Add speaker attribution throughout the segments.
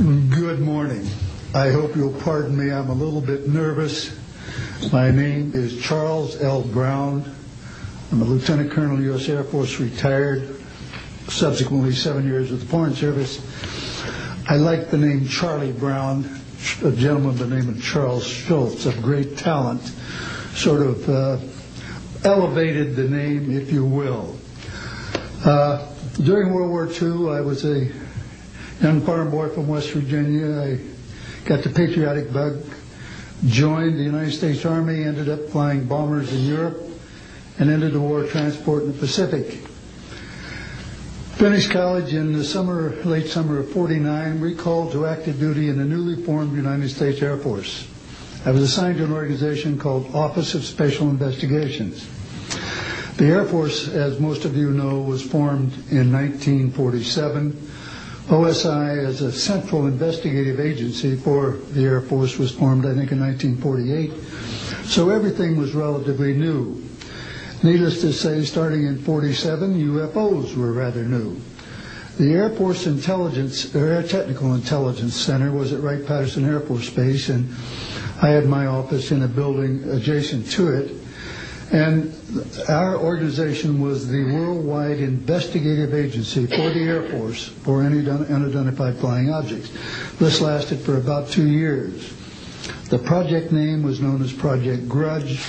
Speaker 1: Good morning. I hope you'll pardon me. I'm a little bit nervous. My name is Charles L. Brown. I'm a Lieutenant Colonel, U.S. Air Force, retired, subsequently 7 years with the Foreign Service. I like the name Charlie Brown, a gentleman by the name of Charles Schultz, of great talent, sort of elevated the name, if you will. During World War II, I was a young farm boy from West Virginia. I got the patriotic bug, joined the United States Army, ended up flying bombers in Europe, and entered the war transport in the Pacific. Finished college in the late summer of '49, recalled to active duty in the newly formed United States Air Force. I was assigned to an organization called Office of Special Investigations. The Air Force, as most of you know, was formed in 1947. OSI, as a central investigative agency for the Air Force, was formed, I think, in 1948. So everything was relatively new. Needless to say, starting in '47, UFOs were rather new. The Air Force Air Technical Intelligence Center was at Wright-Patterson Air Force Base, and I had my office in a building adjacent to it. And our organization was the worldwide investigative agency for the Air Force for any unidentified flying objects. This lasted for about 2 years. The project name was known as Project Grudge.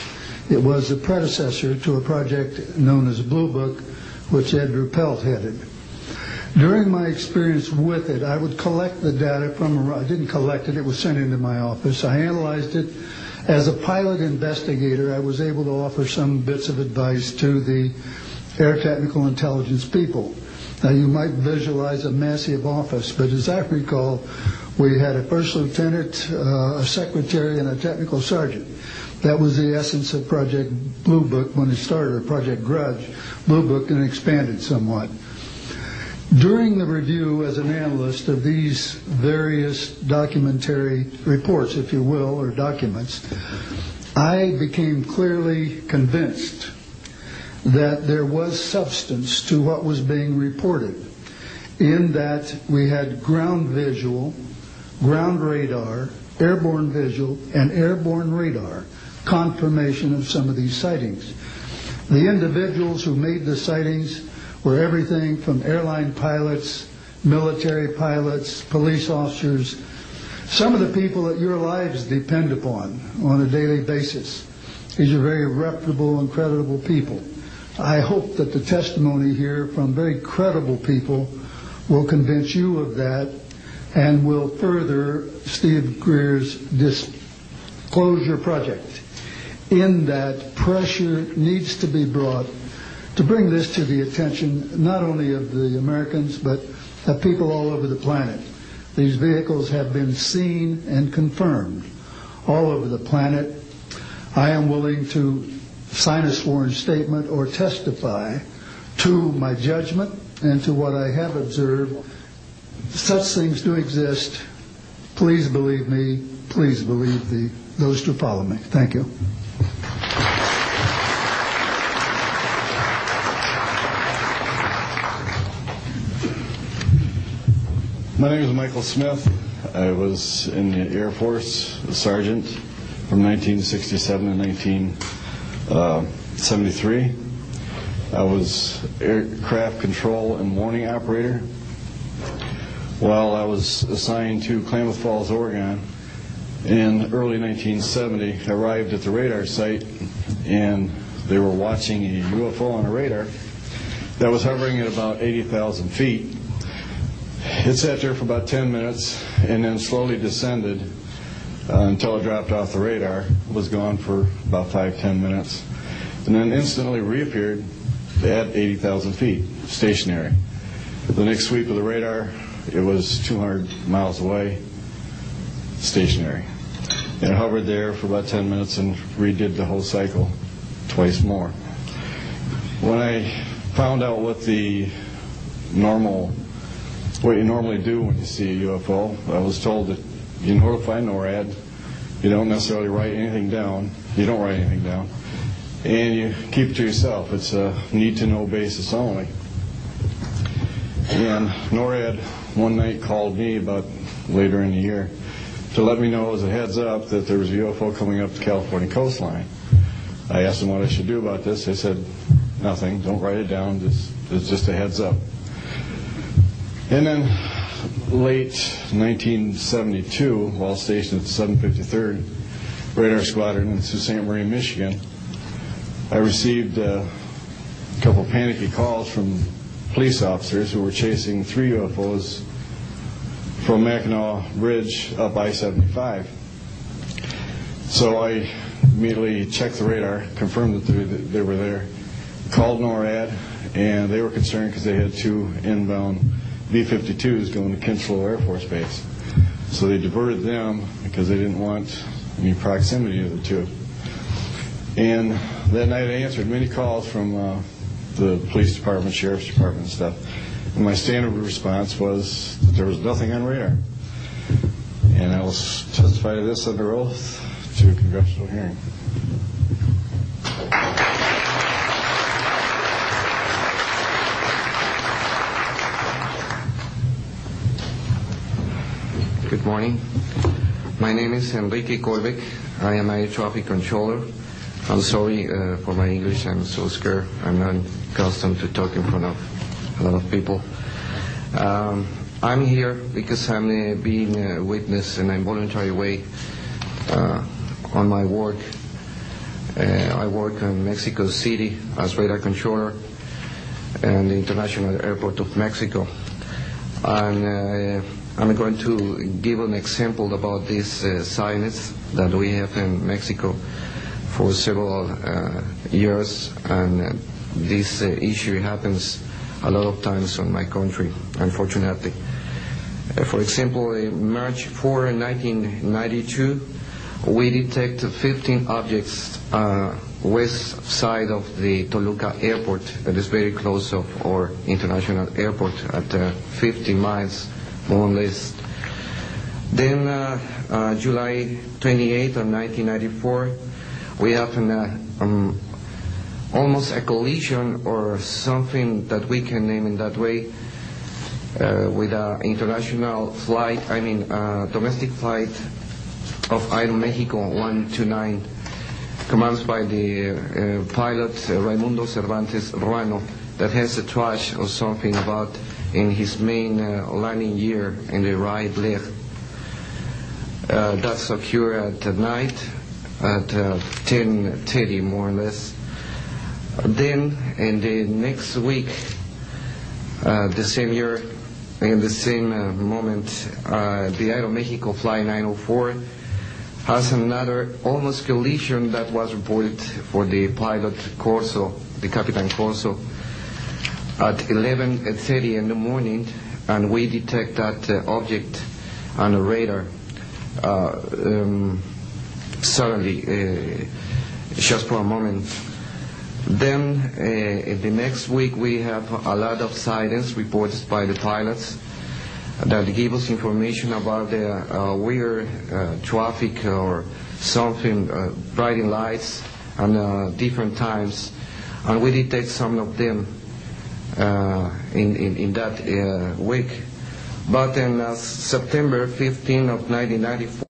Speaker 1: It was the predecessor to a project known as Blue Book, which Ed Ruppelt headed. During my experience with it, I would collect the data I didn't collect it, it was sent into my office. I analyzed it. As a pilot investigator, I was able to offer some bits of advice to the Air Technical Intelligence people. Now, you might visualize a massive office, but as I recall, we had a first lieutenant, a secretary, and a technical sergeant. That was the essence of Project Blue Book when it started, or Project Grudge, Blue Book, and expanded somewhat. During the review as an analyst of these various documentary reports, if you will, or documents, I became clearly convinced that there was substance to what was being reported, in that we had ground visual, ground radar, airborne visual, and airborne radar confirmation of some of these sightings. The individuals who made the sightings were everything from airline pilots, military pilots, police officers, some of the people that your lives depend upon on a daily basis. These are very reputable and credible people. I hope that the testimony here from very credible people will convince you of that and will further Steve Greer's disclosure project, in that pressure needs to be brought to bring this to the attention not only of the Americans, but of people all over the planet. These vehicles have been seen and confirmed all over the planet. I am willing to sign a sworn statement or testify to my judgment and to what I have observed. Such things do exist. Please believe me. Please believe those who follow me. Thank you.
Speaker 2: My name is Michael Smith. I was in the Air Force, a sergeant, from 1967 to 1973. I was aircraft control and warning operator. While I was assigned to Klamath Falls, Oregon, in early 1970, I arrived at the radar site, and they were watching a UFO on a radar that was hovering at about 80,000 feet. It sat there for about 10 minutes and then slowly descended until it dropped off the radar. It was gone for about 5-10 minutes, and then instantly reappeared at 80,000 feet, stationary. The next sweep of the radar, it was 200 miles away, stationary. And it hovered there for about 10 minutes and redid the whole cycle twice more. When I found out what you normally do when you see a UFO, I was told that you notify NORAD, you don't necessarily write anything down, you don't write anything down, and you keep it to yourself. It's a need-to-know basis only. And And NORAD one night called me about later in the year to let me know as a heads up that there was a UFO coming up the California coastline. I asked them what I should do about this. They said, nothing, don't write it down, it's just a heads up. And then late 1972, while stationed at the 753rd Radar Squadron in Sault Ste. Marie, Michigan, I received a couple panicky calls from police officers who were chasing 3 UFOs from Mackinac Bridge up I-75. So I immediately checked the radar, confirmed that they were there, called NORAD, and they were concerned because they had 2 inbound B-52s going to Kinchlow Air Force Base. So they diverted them because they didn't want any proximity of the 2. And that night I answered many calls from the police department, sheriff's department and stuff. And my standard response was that there was nothing on radar. And I will testify to this under oath to a congressional hearing.
Speaker 3: Good morning. My name is Enrique Colbeck. I am a traffic controller. I'm sorry for my English. I'm so scared. I'm not accustomed to talk in front of a lot of people. I'm here because I'm being a witness in a voluntary way on my work. I work in Mexico City as radar controller and the International Airport of Mexico. And I'm going to give an example about this silence that we have in Mexico for several years, and this issue happens a lot of times in my country, unfortunately. For example, in March 4, 1992, we detected 15 objects west side of the Toluca airport, that is very close of our international airport at 50 miles more or less. Then July 28 of 1994, we have almost a collision or something that we can name in that way with an international flight, domestic flight of Aeromexico 129, commanded by the pilot Raimundo Cervantes Ruano, that has a trash or something about in his main landing gear in the right leg. That's occurred at night at 10:30 more or less. Then in the next week, the same year, in the same moment, the Aeromexico Flight 904 has another almost collision that was reported for the pilot Corso, the Capitan Corso, at 11:30 in the morning, and we detect that object on the radar. Suddenly, just for a moment. Then the next week we have a lot of silence reported by the pilots that give us information about the weird traffic or something, bright lights and different times, and we detect some of them in that week. But in September 15 of 1994,